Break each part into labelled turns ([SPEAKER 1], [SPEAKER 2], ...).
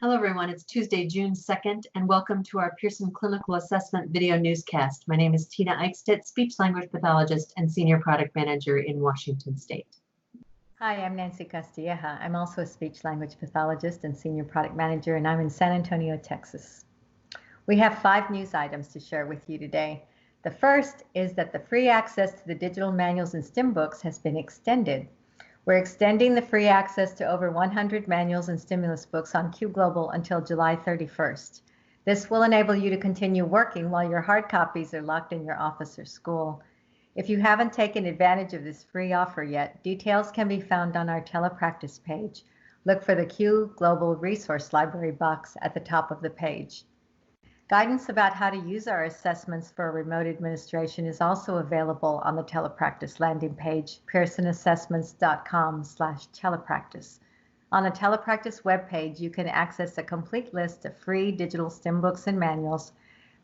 [SPEAKER 1] Hello everyone, it's Tuesday, June 2nd, and welcome to our Pearson Clinical Assessment video newscast. My name is Tina Eichstedt, speech language pathologist and senior product manager in Washington State.
[SPEAKER 2] Hi, I'm Nancy Castilleja. I'm also a speech language pathologist and senior product manager, and I'm in San Antonio, Texas. We have 5 news items to share with you today. The first is that the free access to the digital manuals and STEM books has been extended. We're extending the free access to over 100 manuals and stimulus books on Qglobal until July 31st. This will enable you to continue working while your hard copies are locked in your office or school. If you haven't taken advantage of this free offer yet, details can be found on our Telepractice page. Look for the Qglobal Resource Library box at the top of the page. Guidance about how to use our assessments for remote administration is also available on the Telepractice landing page, pearsonassessments.com/telepractice. On the Telepractice webpage, you can access a complete list of free digital STEM books and manuals,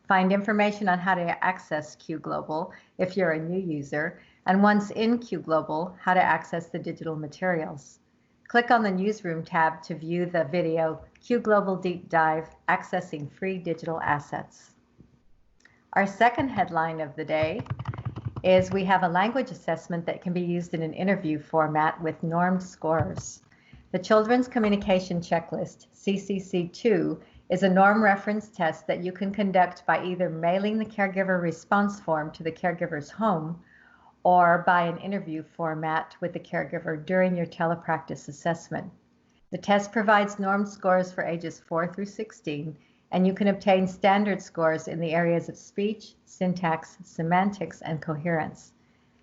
[SPEAKER 2] find information on how to access Qglobal if you're a new user, and once in Qglobal, how to access the digital materials. Click on the Newsroom tab to view the video, Qglobal Deep Dive, Accessing Free Digital Assets. Our second headline of the day is we have a language assessment that can be used in an interview format with normed scores. The Children's Communication Checklist, CCC2, is a norm reference test that you can conduct by either mailing the caregiver response form to the caregiver's home or by an interview format with the caregiver during your Telepractice assessment. The test provides normed scores for ages 4 through 16, and you can obtain standard scores in the areas of speech, syntax, semantics, and coherence.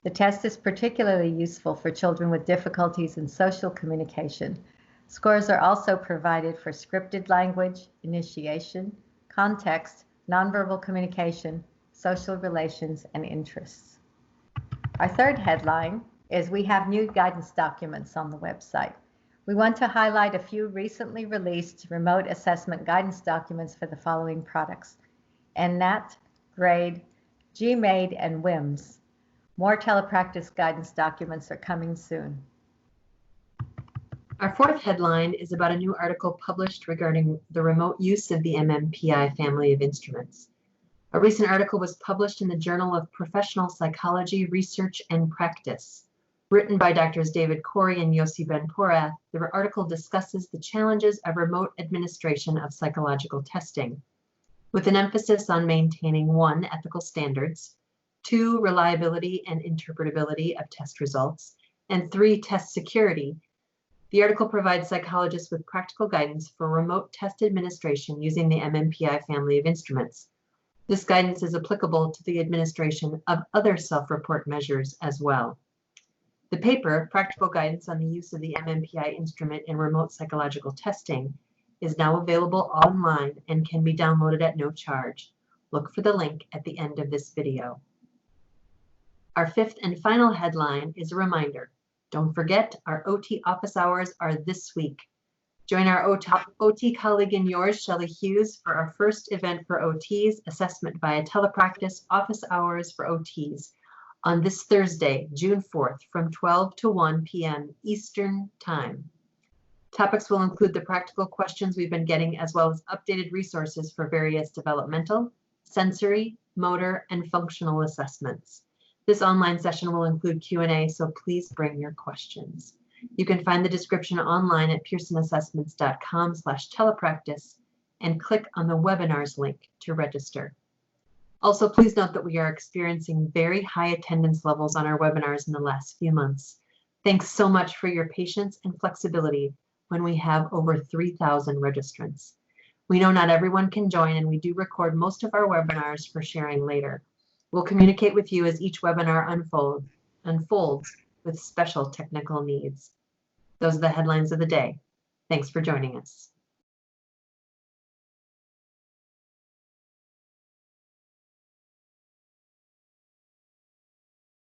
[SPEAKER 2] The test is particularly useful for children with difficulties in social communication. Scores are also provided for scripted language, initiation, context, nonverbal communication, social relations, and interests. Our third headline is we have new guidance documents on the website. We want to highlight a few recently released remote assessment guidance documents for the following products: NNAT, GRADE, GMAID, and WIMS. More Telepractice guidance documents are coming soon.
[SPEAKER 1] Our fourth headline is about a new article published regarding the remote use of the MMPI family of instruments. A recent article was published in the Journal of Professional Psychology, Research, and Practice. Written by Drs. David Corey and Yossi Ben-Porath, the article discusses the challenges of remote administration of psychological testing, with an emphasis on maintaining 1, ethical standards, 2, reliability and interpretability of test results, and 3, test security. The article provides psychologists with practical guidance for remote test administration using the MMPI family of instruments. This guidance is applicable to the administration of other self-report measures as well. The paper, Practical Guidance on the Use of the MMPI Instrument in Remote Psychological Testing, is now available online and can be downloaded at no charge. Look for the link at the end of this video. Our fifth and final headline is a reminder. Don't forget, our OT office hours are this week. Join our OT colleague and yours, Shelley Hughes, for our first event for OTs, Assessment via Telepractice Office Hours for OTs, on this Thursday, June 4th, from 12 to 1 p.m. Eastern Time. Topics will include the practical questions we've been getting, as well as updated resources for various developmental, sensory, motor, and functional assessments. This online session will include Q&A, so please bring your questions. You can find the description online at pearsonassessments.com/telepractice and click on the webinars link to register. Also, please note that we are experiencing very high attendance levels on our webinars in the last few months. Thanks so much for your patience and flexibility when we have over 3,000 registrants. We know not everyone can join, and we do record most of our webinars for sharing later. We'll communicate with you as each webinar unfolds with special technical needs. Those are the headlines of the day. Thanks for joining us.